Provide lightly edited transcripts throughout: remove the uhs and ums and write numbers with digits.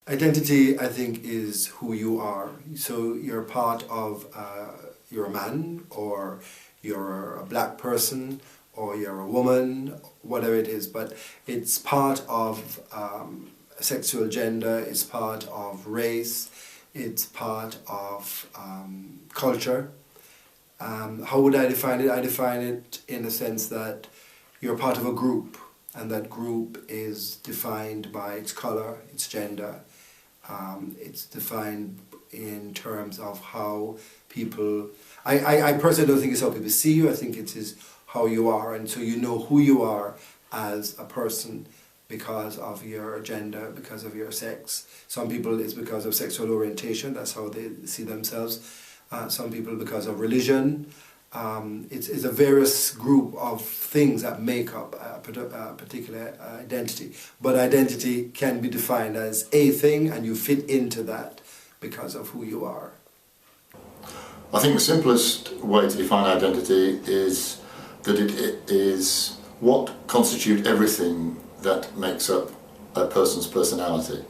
Identity, I think, is who you are. So you're part of, you're a man, or you're a black person, or you're a woman, whatever it is, but it's part of sexual gender, it's part of race, it's part of culture. How would I define it? I define it in the sense that you're part of a group, and that group is defined by its color, its gender. It's defined in terms of how people... I personally don't think it's how people see you, I think it is how you are, and so you know who you are as a person because of your gender, because of your sex. Some people it's because of sexual orientation, that's how they see themselves. Some people because of religion. It's a various group of things that make up a particular identity. But identity can be defined as a thing, and you fit into that because of who you are. I think the simplest way to define identity is that it is what constitutes everything that makes up a person's personality.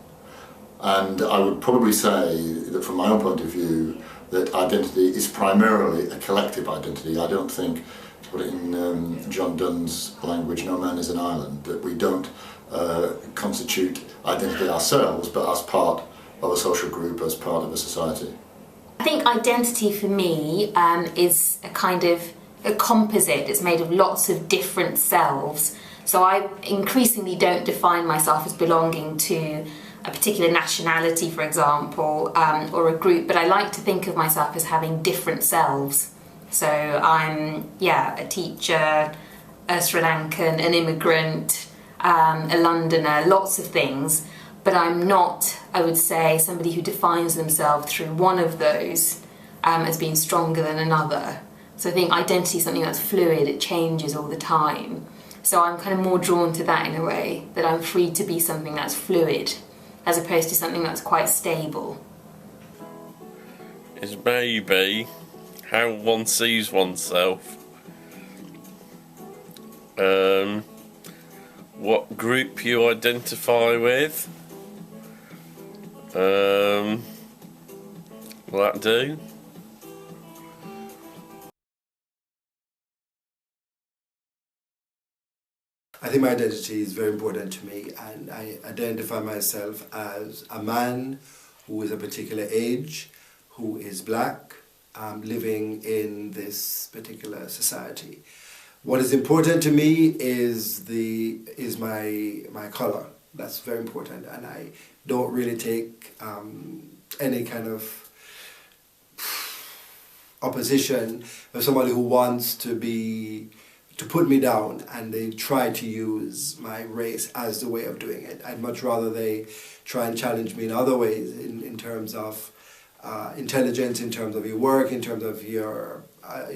And I would probably say that from my own point of view, that identity is primarily a collective identity. I don't think, to put it in John Donne's language, no man is an island, that we don't constitute identity ourselves, but as part of a social group, as part of a society. I think identity for me is a kind of a composite. It's made of lots of different selves. So I increasingly don't define myself as belonging to a particular nationality, for example, or a group, but I like to think of myself as having different selves. So I'm, a teacher, a Sri Lankan, an immigrant, a Londoner, lots of things, but I'm not, I would say, somebody who defines themselves through one of those as being stronger than another. So I think identity is something that's fluid, it changes all the time. So I'm kind of more drawn to that in a way, that I'm free to be something that's fluid, as opposed to something that's quite stable. Is maybe how one sees oneself. What group you identify with. Will that do? I think my identity is very important to me, and I identify myself as a man who is a particular age, who is black, living in this particular society. What is important to me is my color. That's very important, and I don't really take any kind of opposition of somebody who wants to put me down, and they try to use my race as the way of doing it. I'd much rather they try and challenge me in other ways, in terms of intelligence, in terms of your work, in terms of your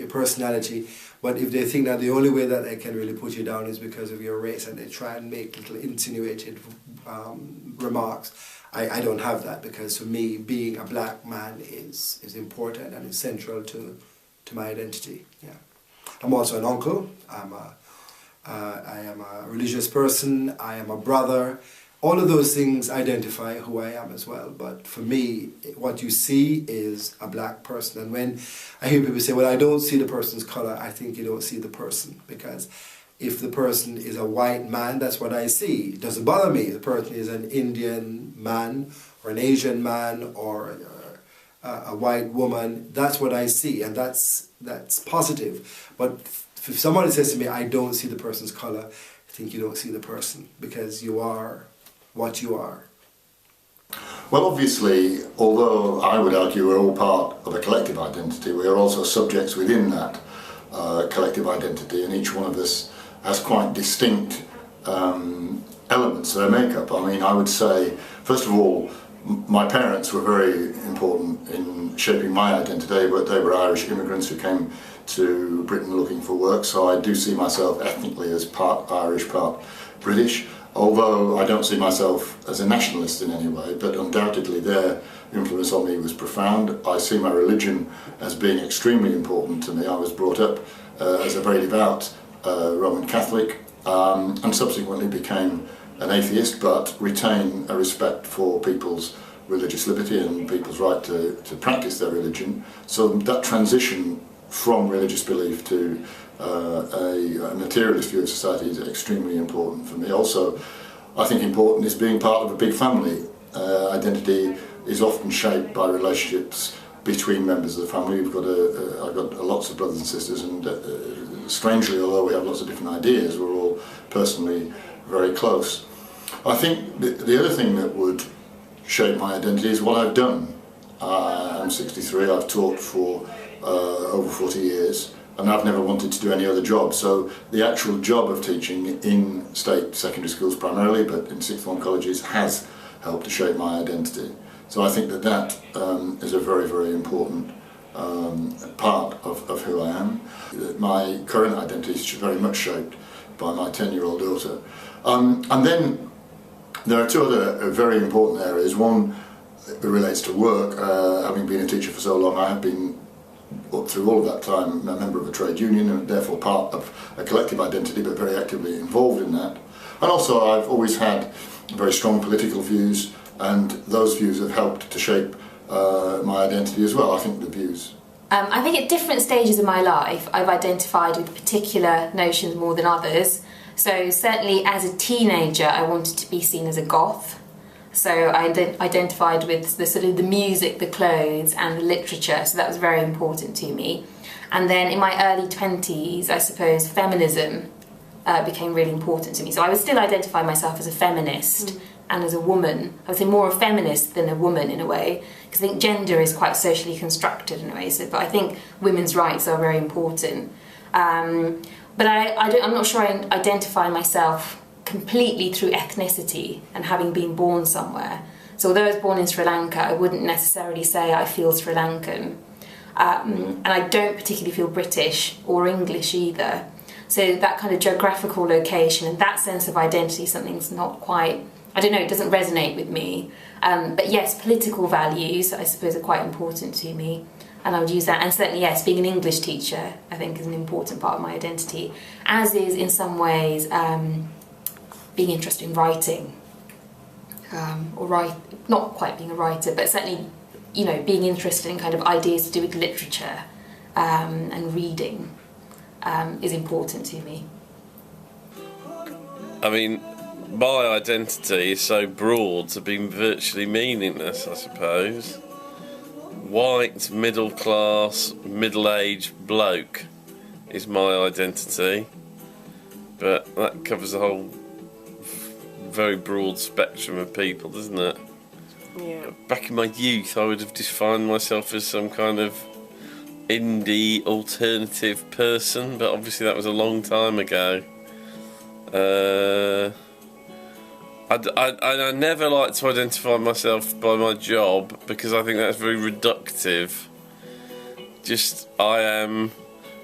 personality. But if they think that the only way that they can really put you down is because of your race, and they try and make little insinuated remarks, I don't have that, because for me, being a black man is important and is central to my identity. Yeah. I'm also an uncle, I am a religious person, I am a brother. All of those things identify who I am as well. But for me, what you see is a black person. And when I hear people say, well, I don't see the person's color, I think you don't see the person. Because if the person is a white man, that's what I see. It doesn't bother me. The person is an Indian man, or an Asian man, or a white woman, that's what I see, and that's positive. But if somebody says to me, I don't see the person's color, I think you don't see the person, because you are what you are. Well, obviously, although I would argue we're all part of a collective identity, we are also subjects within that collective identity, and each one of us has quite distinct elements to their makeup. I mean, I would say, first of all, my parents were very important in shaping my identity, but they were Irish immigrants who came to Britain looking for work, so I do see myself ethnically as part Irish, part British, although I don't see myself as a nationalist in any way, but undoubtedly their influence on me was profound. I see my religion as being extremely important to me. I was brought up as a very devout Roman Catholic, and subsequently became an atheist, but retain a respect for people's religious liberty and people's right to practice their religion. So that transition from religious belief to a materialist view of society is extremely important for me. Also, I think important is being part of a big family. Identity is often shaped by relationships between members of the family. I've got lots of brothers and sisters, and strangely, although we have lots of different ideas, we're all personally very close. I think the other thing that would shape my identity is what I've done. I'm 63, I've taught for over 40 years, and I've never wanted to do any other job. So the actual job of teaching in state secondary schools primarily, but in sixth form colleges, has helped to shape my identity. So I think that is a very, very important part of who I am. My current identity is very much shaped by my 10-year-old daughter. And then there are two other very important areas. One relates to work. Having been a teacher for so long, I have been, through all of that time, a member of a trade union and therefore part of a collective identity, but very actively involved in that. And also I've always had very strong political views, and those views have helped to shape my identity as well. I think the views. I think at different stages of my life I've identified with particular notions more than others. So certainly as a teenager I wanted to be seen as a goth. So I identified with the sort of the music, the clothes and the literature, so that was very important to me. And then in my early 20s, I suppose feminism became really important to me. So I would still identify myself as a feminist and as a woman. I would say more a feminist than a woman in a way, because I think gender is quite socially constructed in a way, but I think women's rights are very important. But I'm not sure I identify myself completely through ethnicity and having been born somewhere. So although I was born in Sri Lanka, I wouldn't necessarily say I feel Sri Lankan. And I don't particularly feel British or English either. So that kind of geographical location and that sense of identity, something's not quite, I don't know, it doesn't resonate with me. But yes, political values, I suppose, are quite important to me. And I would use that, and certainly yes, being an English teacher I think is an important part of my identity, as is in some ways being interested in writing, not quite being a writer, but certainly, you know, being interested in kind of ideas to do with literature and reading is important to me. I mean, my identity is so broad to be virtually meaningless, I suppose. White, middle class, middle-aged bloke is my identity, but that covers a whole very broad spectrum of people, doesn't it? Yeah. Back in my youth I would have defined myself as some kind of indie alternative person, but obviously that was a long time ago. I never like to identify myself by my job because I think that's very reductive. Just I am,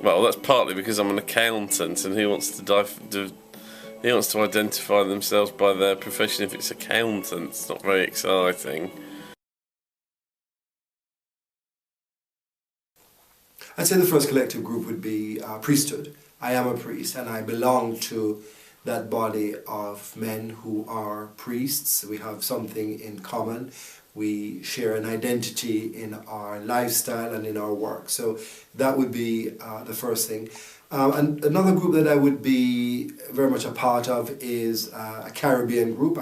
well, that's partly because I'm an accountant, and who wants to identify themselves by their profession if it's accountant? It's not very exciting. I'd say the first collective group would be priesthood. I am a priest and I belong to that body of men who are priests. We have something in common. We share an identity in our lifestyle and in our work. So that would be the first thing. And another group that I would be very much a part of is a Caribbean group.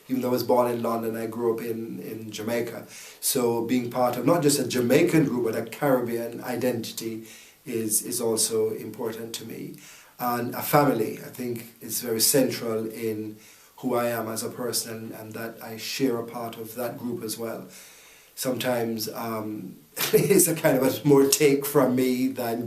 Even though I was born in London, I grew up in Jamaica. So being part of not just a Jamaican group, but a Caribbean identity is also important to me. And a family, I think, is very central in who I am as a person, and that I share a part of that group as well. Sometimes it's a kind of a more take from me than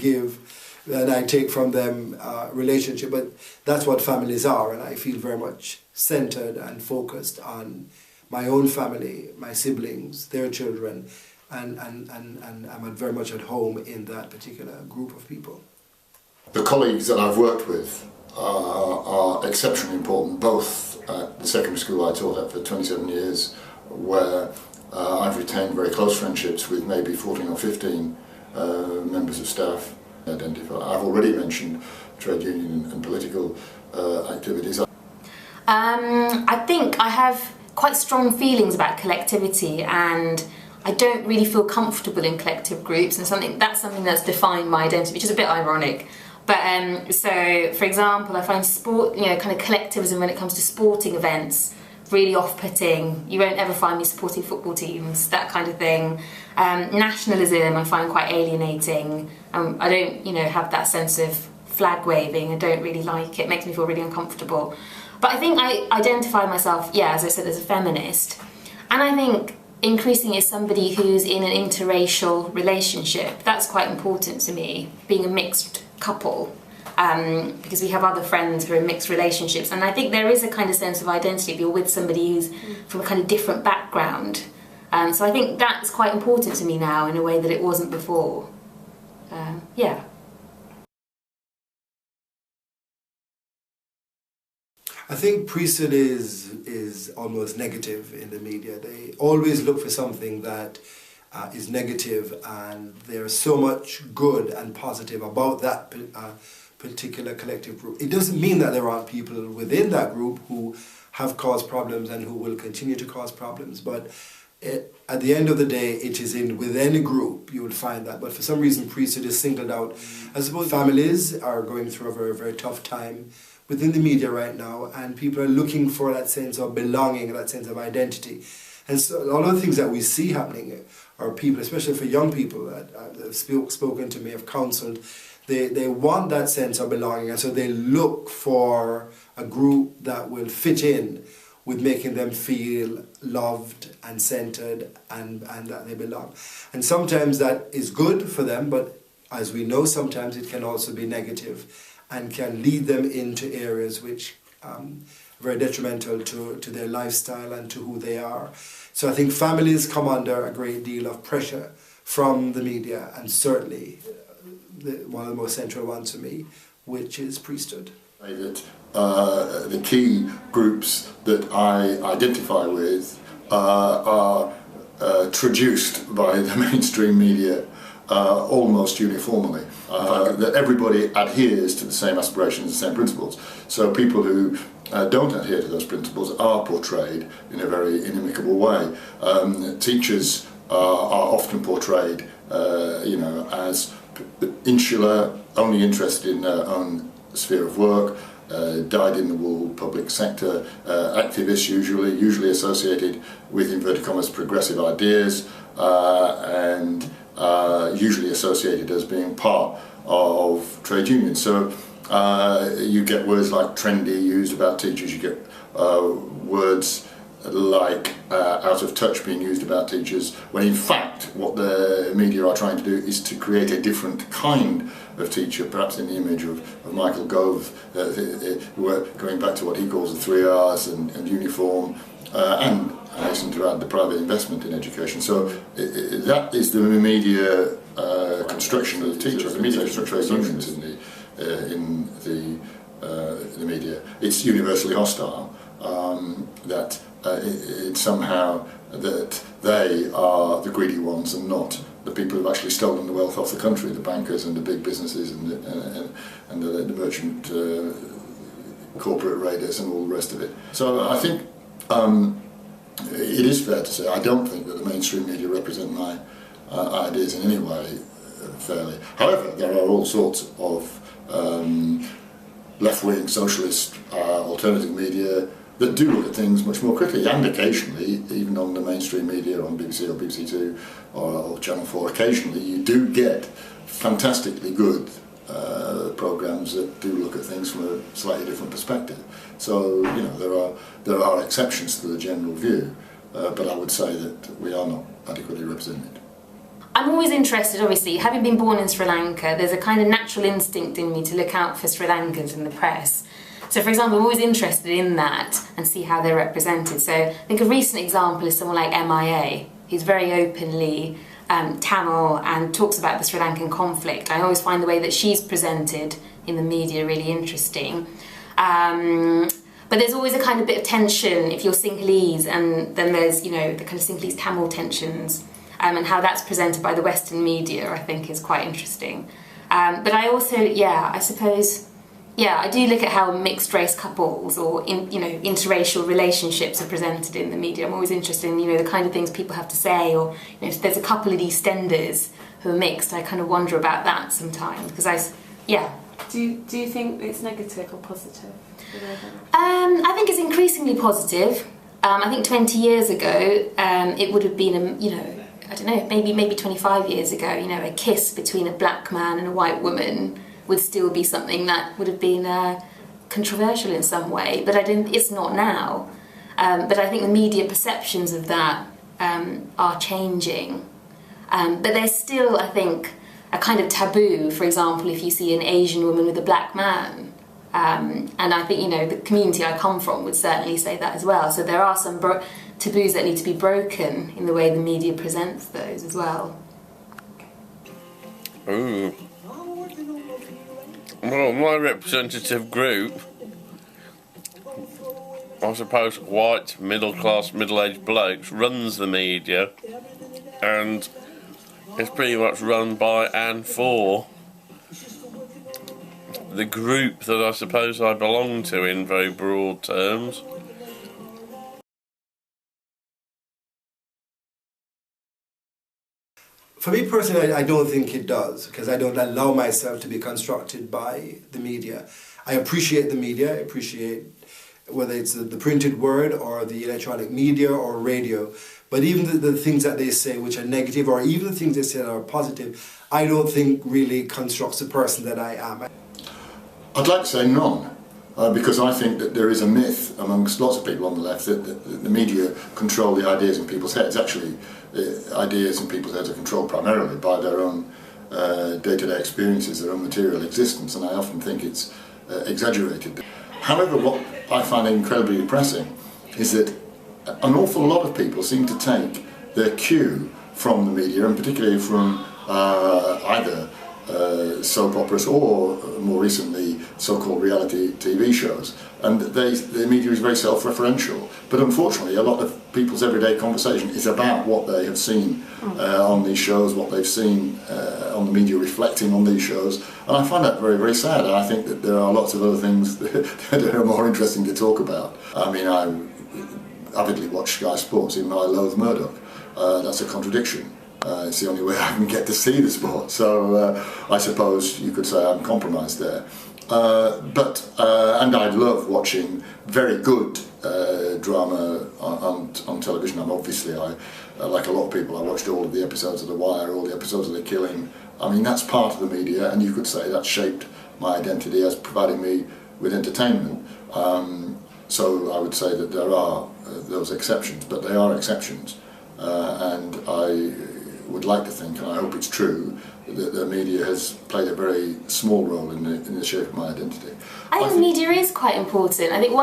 I take from them relationship, but that's what families are, and I feel very much centered and focused on my own family, my siblings, their children, and I'm very much at home in that particular group of people. The colleagues that I've worked with are exceptionally important, both at the secondary school I taught at for 27 years, where I've retained very close friendships with maybe 14 or 15 members of staff. I've already mentioned trade union and political activities. I think I have quite strong feelings about collectivity, and I don't really feel comfortable in collective groups, and that's something that's defined my identity, which is a bit ironic. But so, for example, I find sport, kind of collectivism when it comes to sporting events, really off-putting. You won't ever find me supporting football teams, that kind of thing. Nationalism I find quite alienating. I don't, have that sense of flag waving. I don't really like it. It makes me feel really uncomfortable. But I think I identify myself, as I said, as a feminist. And I think increasingly as somebody who's in an interracial relationship. That's quite important to me, being a mixed couple. Because we have other friends who are in mixed relationships, and I think there is a kind of sense of identity if you're with somebody who's from a kind of different background. So I think that's quite important to me now in a way that it wasn't before. I think priesthood is almost negative in the media. They always look for something that is negative, and there's so much good and positive about that particular collective group. It doesn't mean that there aren't people within that group who have caused problems and who will continue to cause problems, but at the end of the day, it is within a group you will find that. But for some reason, priesthood is singled out. I suppose families are going through a very, very tough time within the media right now, and people are looking for that sense of belonging, that sense of identity. And so a lot of the things that we see happening are people, especially for young people that have spoken to me, have counseled, they want that sense of belonging, and so they look for a group that will fit in with making them feel loved and centered and that they belong. And sometimes that is good for them, but as we know, sometimes it can also be negative and can lead them into areas which are very detrimental to their lifestyle and to who they are. So I think families come under a great deal of pressure from the media, and certainly one of the most central ones for me, which is priesthood. That the key groups that I identify with are traduced by the mainstream media almost uniformly. That everybody adheres to the same aspirations, the same principles. So people who don't adhere to those principles are portrayed in a very inimical way. Teachers are often portrayed, as insular, only interested in their own sphere of work, dyed-in-the-wool public sector activists, usually associated with, inverted commas, progressive ideas, and usually associated as being part of trade unions. So you get words like trendy used about teachers, you get words like out of touch being used about teachers, when in fact what the media are trying to do is to create a different kind of teacher, perhaps in the image of Michael Gove, going back to what he calls the 3 R's and uniform, and I hasten to add the private investment in education. So that is the media construction of the teachers, the media construction of trade unions in the media. It's universally hostile. That it's somehow that they are the greedy ones and not the people who've actually stolen the wealth off the country, the bankers and the big businesses and the merchant corporate raiders and all the rest of it. So I think it is fair to say I don't think that the mainstream media represent my ideas in any way fairly. However, there are all sorts of left-wing socialist alternative media that do look at things much more critically, and occasionally, even on the mainstream media, on BBC or BBC Two or Channel 4, occasionally you do get fantastically good programmes that do look at things from a slightly different perspective. So, there are exceptions to the general view, but I would say that we are not adequately represented. I'm always interested, obviously, having been born in Sri Lanka, there's a kind of natural instinct in me to look out for Sri Lankans in the press. So, for example, I'm always interested in that and see how they're represented. So I think a recent example is someone like MIA, who's very openly Tamil and talks about the Sri Lankan conflict. I always find the way that she's presented in the media really interesting. But there's always a kind of bit of tension if you're Sinhalese, and then there's, the kind of Sinhalese Tamil tensions, and how that's presented by the Western media, I think, is quite interesting. But I also, I suppose, yeah, I do look at how mixed race couples or interracial relationships are presented in the media. I'm always interested in the kind of things people have to say, or if there's a couple of EastEnders who are mixed, I kind of wonder about that sometimes because Do you think it's negative or positive? I think it's increasingly positive. I think 20 years ago it would have been I don't know, maybe 25 years ago, a kiss between a black man and a white woman would still be something that would have been controversial in some way, but it's not now. But I think the media perceptions of that are changing. But there's still, I think, a kind of taboo, for example, if you see an Asian woman with a black man. And I think, the community I come from would certainly say that as well. So there are some taboos that need to be broken in the way the media presents those as well. Ooh. Well, my representative group, I suppose white, middle-class, middle-aged blokes, runs the media, and it's pretty much run by and for the group that I suppose I belong to in very broad terms. For me personally, I don't think it does, because I don't allow myself to be constructed by the media. I appreciate the media, I appreciate whether it's the printed word or the electronic media or radio, but even the things that they say which are negative, or even the things they say that are positive, I don't think really constructs the person that I am. I'd like to say none, because I think that there is a myth amongst lots of people on the left that the media control the ideas in people's heads. Actually, ideas in people's heads are controlled primarily by their own day-to-day experiences, their own material existence, and I often think it's exaggerated. However, what I find incredibly depressing is that an awful lot of people seem to take their cue from the media, and particularly from either soap operas or, more recently, so-called reality TV shows. And the media is very self-referential. But unfortunately, a lot of people's everyday conversation is about what they have seen on these shows, what they've seen on the media reflecting on these shows. And I find that very, very sad. And I think that there are lots of other things that are more interesting to talk about. I mean, I avidly watch Sky Sports, even though I loathe Murdoch. That's a contradiction. It's the only way I can get to see the sport, so I suppose you could say I'm compromised there. And I love watching very good drama on television. Like a lot of people, I watched all of the episodes of The Wire, all the episodes of The Killing. I mean, that's part of the media, and you could say that shaped my identity as providing me with entertainment. So I would say that there are those exceptions, but they are exceptions, and I would like to think, and I hope it's true, that the media has played a very small role in the shape of my identity. I think media is quite important. I think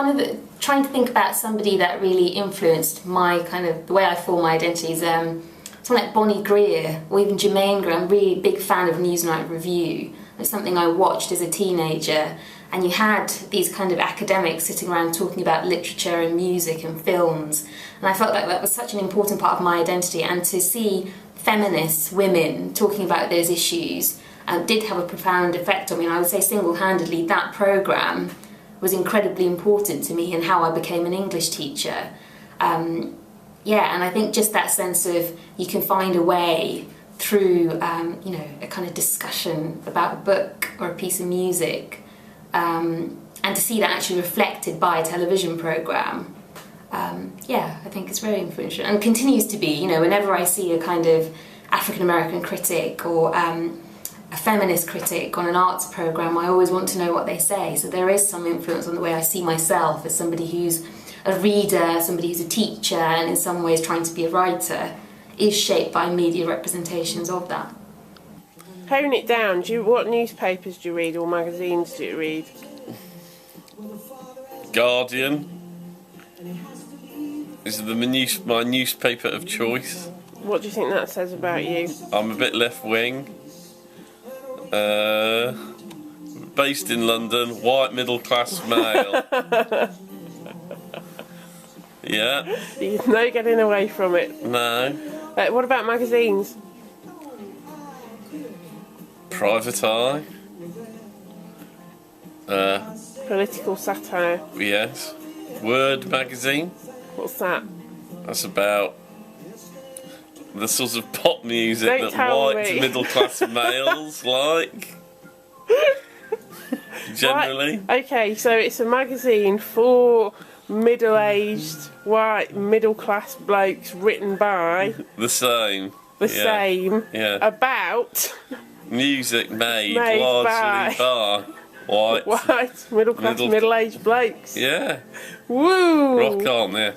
trying to think about somebody that really influenced my the way I form my identity is someone like Bonnie Greer or even Jermaine Greer. I'm really a big fan of Newsnight Review. It's something I watched as a teenager, and you had these kind of academics sitting around talking about literature and music and films, and I felt like that was such an important part of my identity, and to see feminists, women, talking about those issues did have a profound effect on me. And I would say single-handedly that programme was incredibly important to me in how I became an English teacher. And I think just that sense of you can find a way through a kind of discussion about a book or a piece of music, and to see that actually reflected by a television programme. I think it's very influential and continues to be. Whenever I see a kind of African American critic or a feminist critic on an arts programme, I always want to know what they say. So there is some influence on the way I see myself as somebody who's a reader, somebody who's a teacher, and in some ways trying to be a writer, is shaped by media representations of that. Hone it down. What newspapers do you read or magazines do you read? Guardian is my newspaper of choice. What do you think that says about you? I'm a bit left-wing. Based in London, white middle-class male. Yeah. There's no getting away from it. No. What about magazines? Private Eye. Political satire. Yes. Word magazine. What's that? That's about the sort of pop music Don't that tell white me. middle class males like. Generally. Right. Okay, so it's a magazine for middle-aged, white, middle-class blokes written by The same. the same Yeah. about Music made Made largely by white. white, middle-class, Middle- middle-aged blokes. Yeah. Woo! Rock on, yeah.